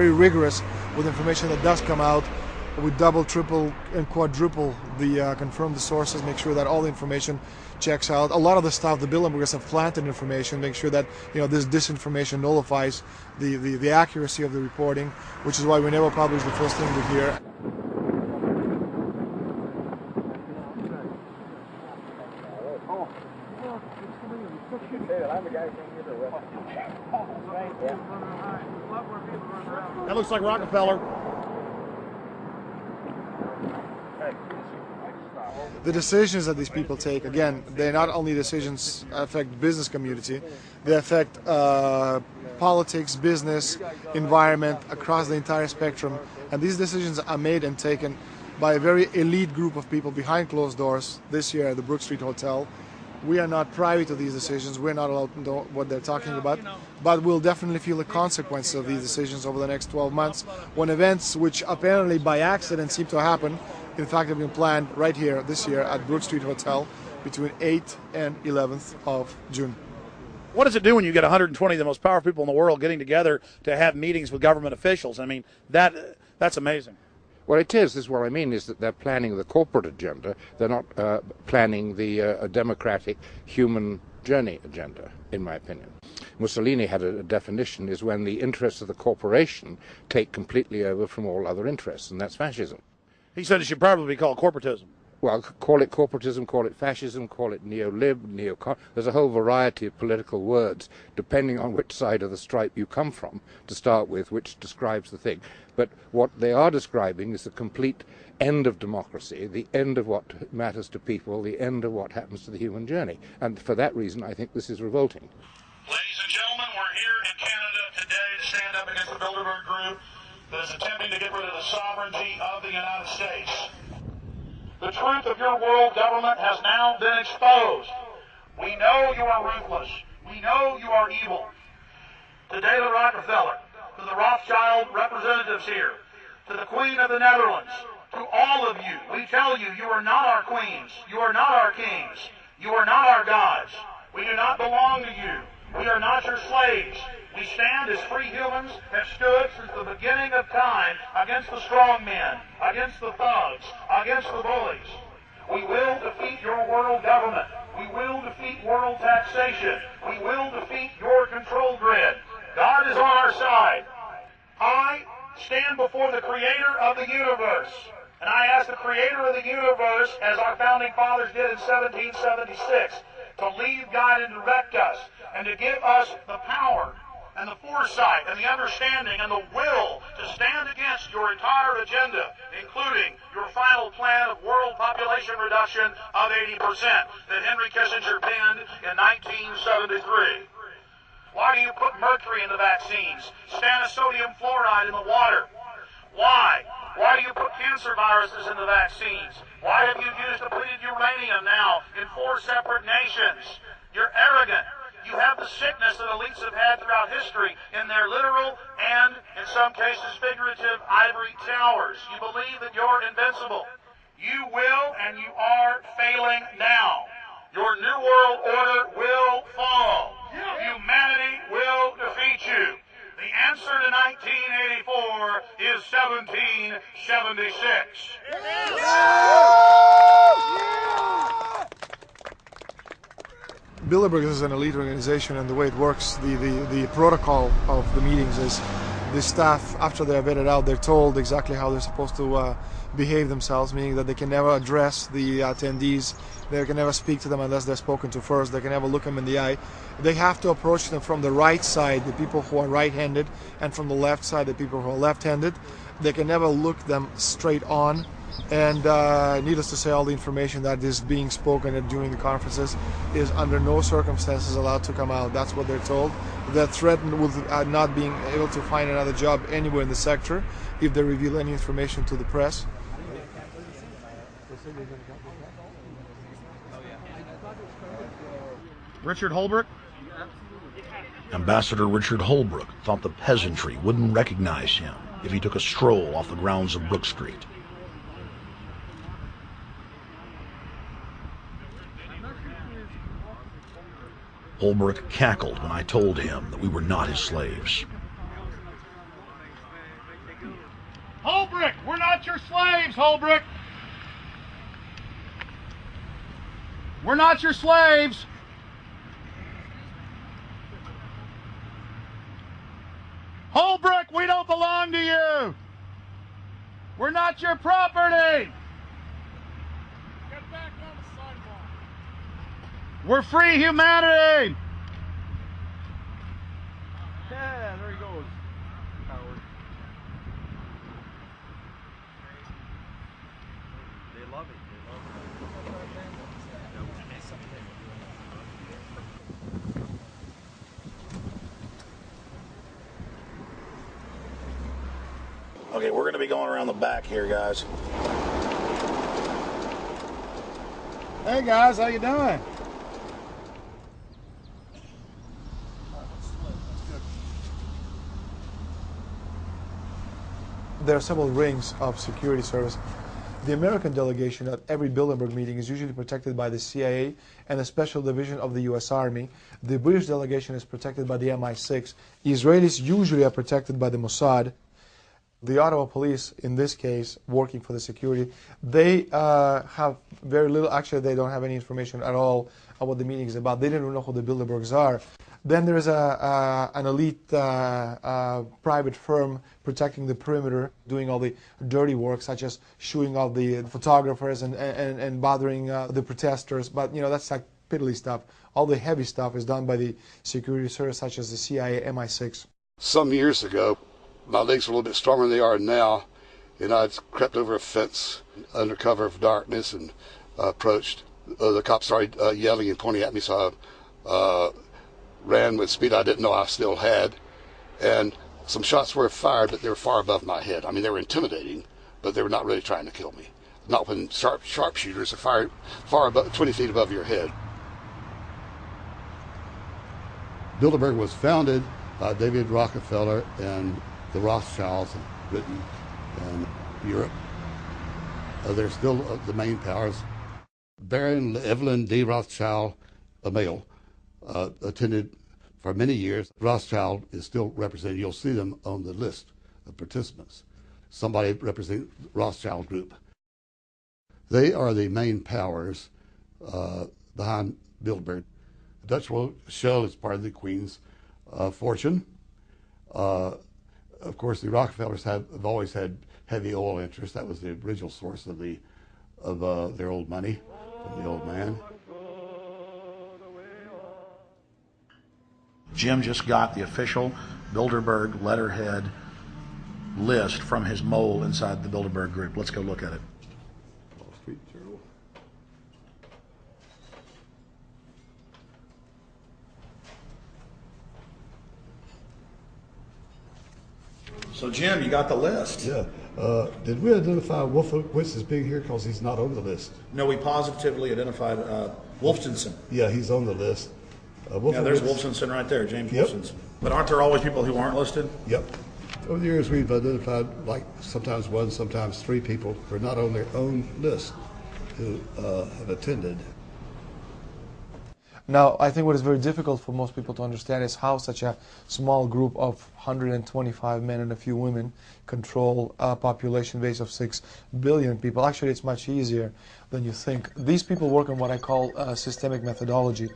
very rigorous with information that does come out. We double, triple, and quadruple the confirm the sources, make sure that all the information checks out. A lot of the stuff, the Bilderbergers have planted information, make sure that this disinformation nullifies the accuracy of the reporting, which is why we never publish the first thing we hear. That looks like Rockefeller. The decisions that these people take, again, they're not only decisions affect business community, they affect politics, business, environment, across the entire spectrum. And these decisions are made and taken by a very elite group of people behind closed doors this year at the Brook Street Hotel. We are not privy to these decisions. We're not allowed to know what they're talking about. But we'll definitely feel the consequences of these decisions over the next 12 months when events which apparently by accident seem to happen, in fact, have been planned right here this year at Brook Street Hotel between 8th and 11th of June. What does it do when you get 120 of the most powerful people in the world getting together to have meetings with government officials? I mean, that's amazing. Well, it is. This is what I mean, is that they're planning the corporate agenda. They're not planning the democratic human journey agenda, in my opinion. Mussolini had a definition, is when the interests of the corporation take completely over from all other interests, and that's fascism. He said it should probably be called corporatism. Well, call it corporatism, call it fascism, call it neo-lib, neocon. There's a whole variety of political words, depending on which side of the stripe you come from, to start with, which describes the thing. But what they are describing is the complete end of democracy, the end of what matters to people, the end of what happens to the human journey. And for that reason, I think this is revolting. Ladies and gentlemen, we're here in Canada today to stand up against the Bilderberg Group that is attempting to get rid of the sovereignty of the United States. The truth of your world government has now been exposed. We know you are ruthless. We know you are evil. To David Rockefeller, to the Rothschild representatives here, to the Queen of the Netherlands, to all of you, we tell you, you are not our queens. You are not our kings. You are not our gods. We do not belong to you. We are not your slaves. We stand as free humans, have stood since the beginning of time against the strong men, against the thugs, against the bullies. We will defeat your world government. We will defeat world taxation. We will defeat your control grid. God is on our side. I stand before the creator of the universe, and I ask the creator of the universe, as our founding fathers did in 1776, to lead, guide, and direct us, and to give us the power and the foresight and the understanding and the will to stand against your entire agenda, including your final plan of world population reduction of 80% that Henry Kissinger penned in 1973. Why do you put mercury in the vaccines, sodium fluoride in the water? Why? Why do you put cancer viruses in the vaccines? Why have you used depleted uranium now in 4 separate nations? You're arrogant. You have the sickness that elites have had throughout history in their literal and, in some cases, figurative ivory towers. You believe that you're invincible. You will and you are failing now. Your New World Order will fall. Humanity will defeat you. The answer to 1984 is 1776. Bilderberg is an elite organization, and the way it works, the protocol of the meetings is the staff, after they're vetted out, they're told exactly how they're supposed to behave themselves, meaning that they can never address the attendees, they can never speak to them unless they're spoken to first, they can never look them in the eye. They have to approach them from the right side, the people who are right-handed, and from the left side, the people who are left-handed. They can never look them straight on. And needless to say, all the information that is being spoken during the conferences is under no circumstances allowed to come out. That's what they're told. They're threatened with not being able to find another job anywhere in the sector if they reveal any information to the press. Richard Holbrooke? Ambassador Richard Holbrooke thought the peasantry wouldn't recognize him if he took a stroll off the grounds of Brook Street. Holbrooke cackled when I told him that we were not his slaves. Holbrook, we're not your slaves, Holbrook. We're not your slaves. Holbrook, we don't belong to you. We're not your property. Get back on the sidewalk. We're free humanity. Yeah, there he goes. Howard. They love it. Okay, we're going to be going around the back here, guys. Hey, guys, how you doing? There are several rings of security service. The American delegation at every Bilderberg meeting is usually protected by the CIA and a special division of the U.S. Army. The British delegation is protected by the MI6. Israelis usually are protected by the Mossad. The Ottawa police, in this case, working for the security, they have very little, actually they don't have any information at all on what the meeting is about. They didn't know who the Bilderbergs are. Then there's an elite private firm protecting the perimeter, doing all the dirty work, such as shooing off the photographers and bothering the protesters. But, you know, that's like piddly stuff. All the heavy stuff is done by the security service, such as the CIA, MI6. Some years ago, my legs were a little bit stronger than they are now, and I crept over a fence under cover of darkness and approached. The cops started yelling and pointing at me, so I ran with speed I didn't know I still had, and some shots were fired, but they were far above my head. I mean, they were intimidating, but they were not really trying to kill me. Not when sharpshooters are fired far above, 20 feet above your head. Bilderberg was founded by David Rockefeller and the Rothschilds in Britain and Europe. They're still the main powers. Baron Evelyn D. Rothschild, a male, attended for many years. Rothschild is still represented. You'll see them on the list of participants. Somebody representing the Rothschild group. They are the main powers behind Bilderberg. The Dutch Royal Shell is part of the Queen's fortune. Of course, the Rockefellers have always had heavy oil interests. That was the original source of their old money from the old man. Jim just got the official Bilderberg letterhead list from his mole inside the Bilderberg group. Let's go look at it. Wall Street Journal. So, Jim, you got the list. Yeah. Did we identify Wolfowitz as being here because he's not on the list? No, we positively identified Wolfenson. Yeah, he's on the list. Yeah, there's Wolfenson right there, James Yep. Wolfenson. But aren't there always people who aren't listed? Yep. Over the years, we've identified like sometimes one, sometimes three people who are not on their own list who have attended. Now, I think what is very difficult for most people to understand is how such a small group of 125 men and a few women control a population base of 6 billion people. Actually, it's much easier than you think. These people work on what I call systemic methodology,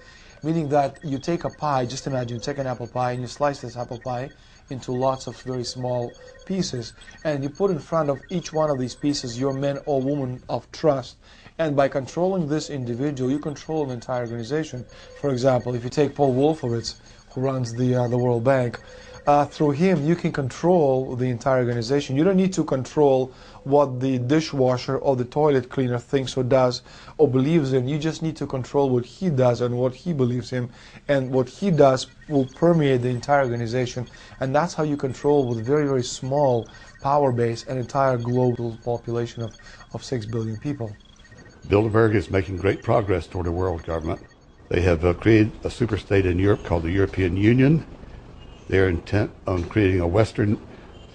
meaning that you take a pie, just imagine you take an apple pie and you slice this apple pie into lots of very small pieces, and you put in front of each one of these pieces your men or women of trust. And by controlling this individual, you control an entire organization. For example, if you take Paul Wolfowitz, who runs the World Bank, through him you can control the entire organization. You don't need to control what the dishwasher or the toilet cleaner thinks or does or believes in. You just need to control what he does and what he believes in. And what he does will permeate the entire organization. And that's how you control, with very, very small power base, an entire global population of 6 billion people. Bilderberg is making great progress toward a world government. They have created a superstate in Europe called the European Union. They are intent on creating a Western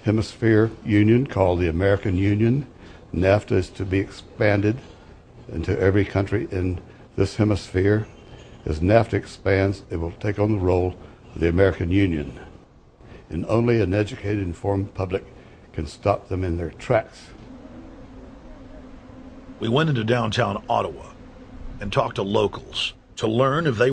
Hemisphere Union called the American Union. NAFTA is to be expanded into every country in this hemisphere. As NAFTA expands, it will take on the role of the American Union. And only an educated, informed public can stop them in their tracks. We went into downtown Ottawa and talked to locals to learn if they